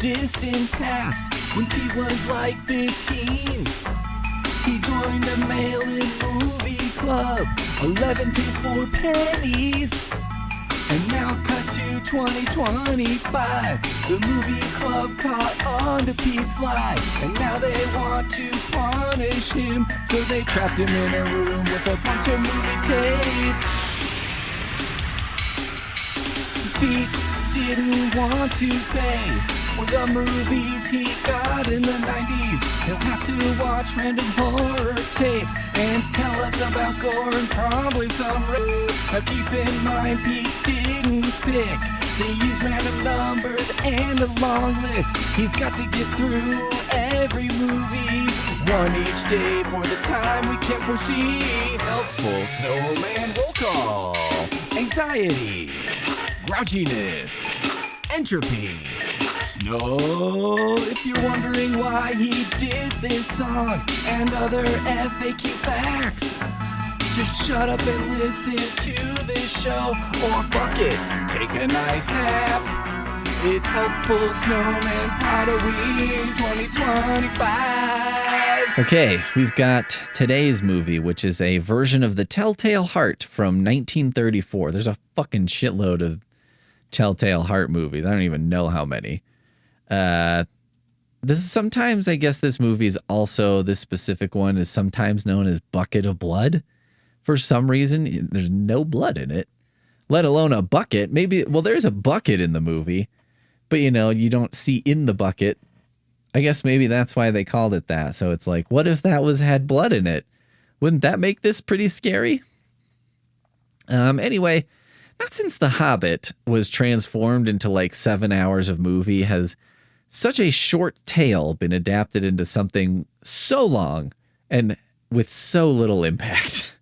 distant past when Pete was like 15. He joined a mail-in movie club, 11 days for pennies. And now cut to 2025. The movie club caught on to Pete's lie. And now they want to punish him. So they trapped him in a room with a bunch of movie tapes. Pete didn't want to pay for the movies he got in the 90s. He'll have to watch random horror tapes and tell us about gore and probably some rape. Now keep in mind, Pete didn't pick. They use random numbers and a long list. He's got to get through every movie, one each day for the time we can't foresee. Helpful snowman roll call. Anxiety. Grouchiness. Entropy. Snow. If you're wondering why he did this song and other FAQ facts, just shut up and listen to this show, or fuck it, take a nice nap. It's Helpful Snowman Podoween 2025. Okay, we've got today's movie, which is a version of The Telltale Heart from 1934. There's a fucking shitload of Telltale Heart movies. I don't even know how many. This is sometimes, I guess this movie is also, this specific one is sometimes known as Bucket of Blood. For some reason, there's no blood in it, let alone a bucket. Maybe, well, there's a bucket in the movie, but you know, you don't see in the bucket. I guess maybe that's why they called it that. So it's like, what if that had blood in it? Wouldn't that make this pretty scary? Anyway, not since The Hobbit was transformed into like 7 hours of movie has such a short tale been adapted into something so long and with so little impact.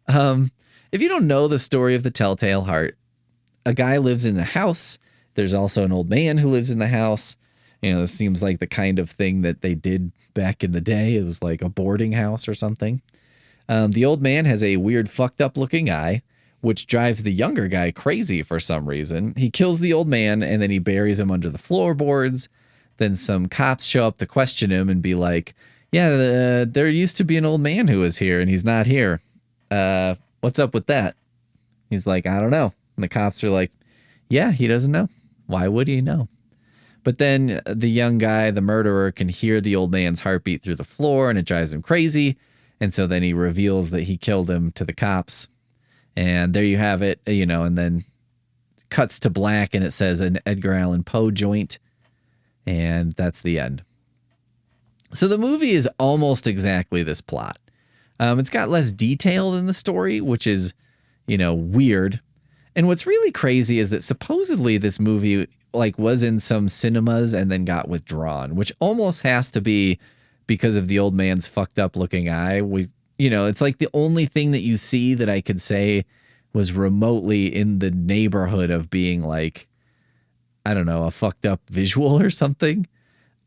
If you don't know the story of The Telltale Heart, a guy lives in the house. There's also an old man who lives in the house. You know, this seems like the kind of thing that they did back in the day. It was like a boarding house or something. The old man has a weird fucked up looking eye, which drives the younger guy crazy for some reason. He kills the old man and then he buries him under the floorboards. Then some cops show up to question him and be like, yeah, there used to be an old man who was here and he's not here. What's up with that? He's like, I don't know. And the cops are like, yeah, he doesn't know. Why would he know? But then the young guy, the murderer, can hear the old man's heartbeat through the floor and it drives him crazy. And so then he reveals that he killed him to the cops. And there you have it, you know, and then cuts to black and it says an Edgar Allan Poe joint. And that's the end. So the movie is almost exactly this plot. It's got less detail than the story, which is, you know, weird. And what's really crazy is that supposedly this movie like was in some cinemas and then got withdrawn, which almost has to be because of the old man's fucked up looking eye. You know, it's like the only thing that you see that I could say was remotely in the neighborhood of being like, I don't know, a fucked up visual or something.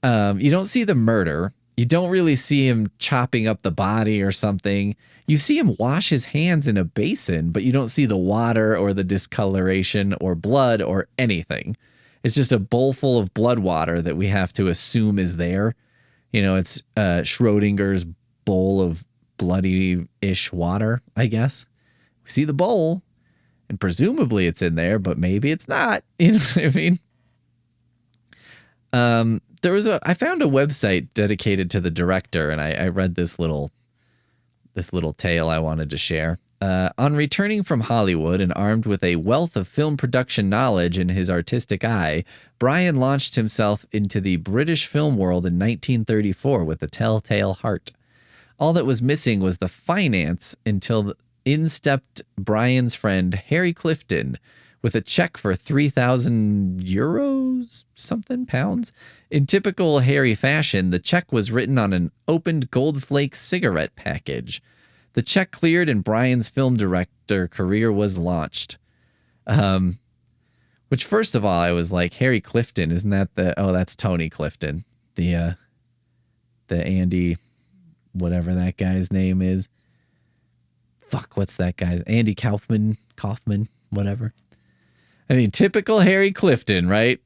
You don't see the murder. You don't really see him chopping up the body or something. You see him wash his hands in a basin, but you don't see the water or the discoloration or blood or anything. It's just a bowl full of blood water that we have to assume is there. You know, it's Schrodinger's bowl of bloody-ish water, I guess. We see the bowl, and presumably it's in there, but maybe it's not. You know what I mean? I found a website dedicated to the director, and I read this little tale I wanted to share. On returning from Hollywood and armed with a wealth of film production knowledge in his artistic eye, Brian launched himself into the British film world in 1934 with The Telltale Heart. All that was missing was the finance until in stepped Brian's friend Harry Clifton with a check for 3,000 euros, something pounds. In typical Harry fashion, the check was written on an opened Gold Flake cigarette package. The check cleared and Brian's film director career was launched. Which, first of all, I was like, Harry Clifton, isn't that that's Tony Clifton. The Andy, whatever that guy's name is. Fuck, what's that guy's? Andy Kaufman, whatever. I mean, typical Harry Clifton, right?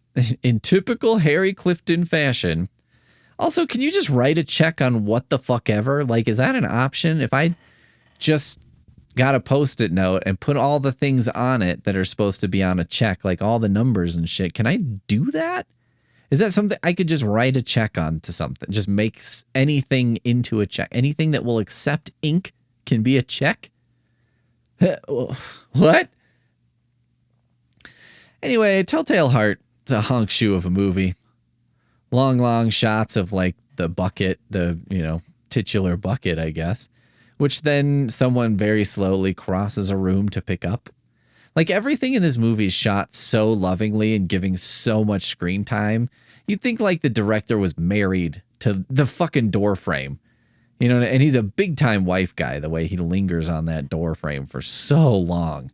in typical Harry Clifton fashion. Also, can you just write a check on what the fuck ever? Like, is that an option? If I just got a Post-it note and put all the things on it that are supposed to be on a check, like all the numbers and shit, can I do that? Is that something I could just write a check on to something? Just make anything into a check. Anything that will accept ink can be a check? What? Anyway, Telltale Heart, it's a honk shoe of a movie. Long shots of like the bucket, the, titular bucket, I guess, which then someone very slowly crosses a room to pick up. Like everything in this movie is shot so lovingly and giving so much screen time. You'd think like the director was married to the fucking door frame, and he's a big time wife guy, the way he lingers on that door frame for so long.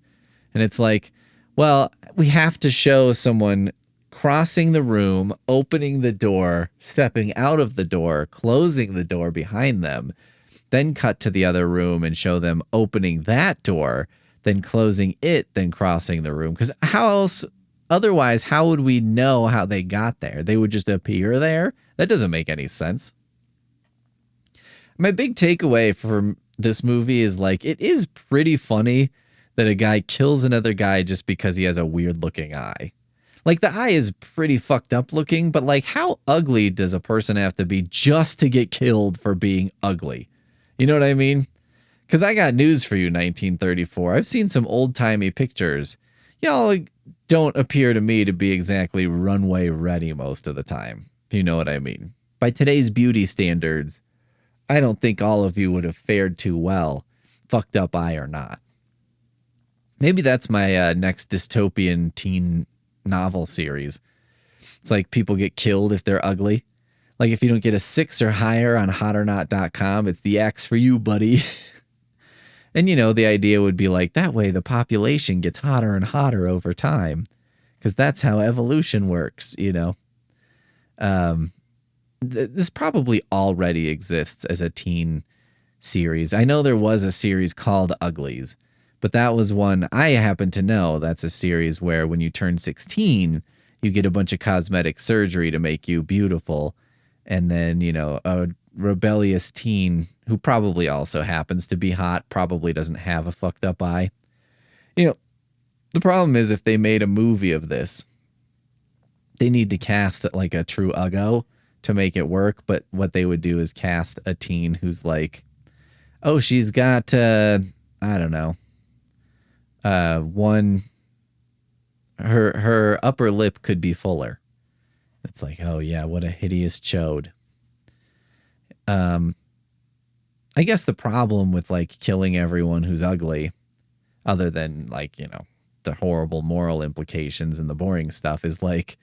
And it's like, well, we have to show someone crossing the room, opening the door, stepping out of the door, closing the door behind them, then cut to the other room and show them opening that door, then closing it, then crossing the room. Because otherwise, how would we know how they got there? They would just appear there? That doesn't make any sense. My big takeaway from this movie is like, it is pretty funny that a guy kills another guy just because he has a weird looking eye. Like the eye is pretty fucked up looking, but like how ugly does a person have to be just to get killed for being ugly? You know what I mean? Because I got news for you, 1934. I've seen some old timey pictures. Y'all don't appear to me to be exactly runway ready most of the time, if you know what I mean. By today's beauty standards, I don't think all of you would have fared too well, fucked up eye or not. Maybe that's my next dystopian teen novel series. It's like people get killed if they're ugly. Like if you don't get a 6 or higher on hotornot.com, it's the X for you, buddy. And the idea would be like that way the population gets hotter and hotter over time because that's how evolution works, This probably already exists as a teen series. I know there was a series called Uglies, but that was one I happen to know. That's a series where when you turn 16, you get a bunch of cosmetic surgery to make you beautiful. And then, a rebellious teen who probably also happens to be hot, probably doesn't have a fucked up eye. The problem is if they made a movie of this, they need to cast it like a true uggo to make it work. But what they would do is cast a teen who's like, oh, she's got, I don't know, her upper lip could be fuller. It's like, oh yeah, what a hideous chode. I guess the problem with like killing everyone who's ugly, other than like, the horrible moral implications and the boring stuff, is like,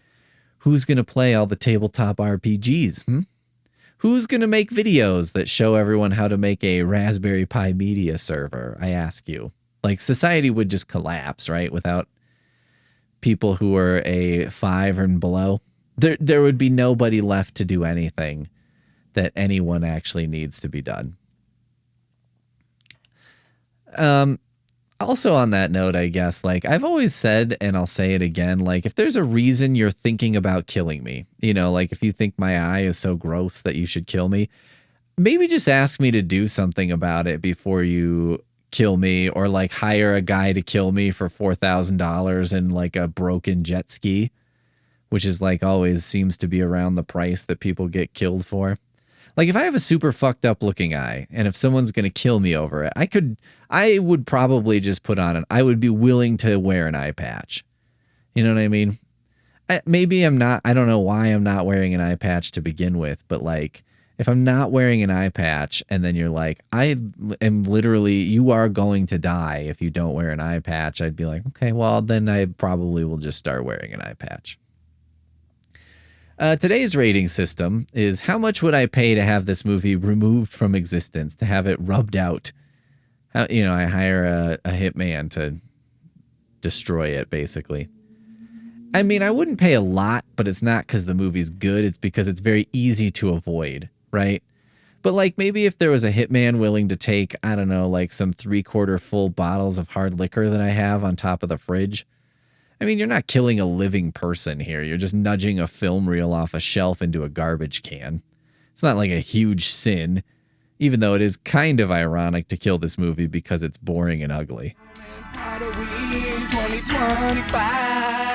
who's going to play all the tabletop RPGs? Who's going to make videos that show everyone how to make a Raspberry Pi media server? I ask you. Like society would just collapse, right? Without people who are a 5 and below. There would be nobody left to do anything that anyone actually needs to be done. Also on that note, I guess, like I've always said, and I'll say it again, like if there's a reason you're thinking about killing me, like if you think my eye is so gross that you should kill me, maybe just ask me to do something about it before you kill me, or like hire a guy to kill me for $4,000 and like a broken jet ski, which is like always seems to be around the price that people get killed for. Like if I have a super fucked up looking eye and if someone's going to kill me over it, I would probably just I would be willing to wear an eye patch. You know what I mean? Maybe I'm not, I don't know why I'm not wearing an eye patch to begin with, but like if I'm not wearing an eye patch and then you're like, I am literally, you are going to die if you don't wear an eye patch, I'd be like, okay, well then I probably will just start wearing an eye patch. Today's rating system is how much would I pay to have this movie removed from existence, to have it rubbed out? I hire a hitman to destroy it, basically. I mean, I wouldn't pay a lot, but it's not because the movie's good. It's because it's very easy to avoid, right? But like maybe if there was a hitman willing to take, I don't know, like some 3/4 full bottles of hard liquor that I have on top of the fridge, I mean, you're not killing a living person here. You're just nudging a film reel off a shelf into a garbage can. It's not like a huge sin, even though it is kind of ironic to kill this movie because it's boring and ugly. Podoween 2025.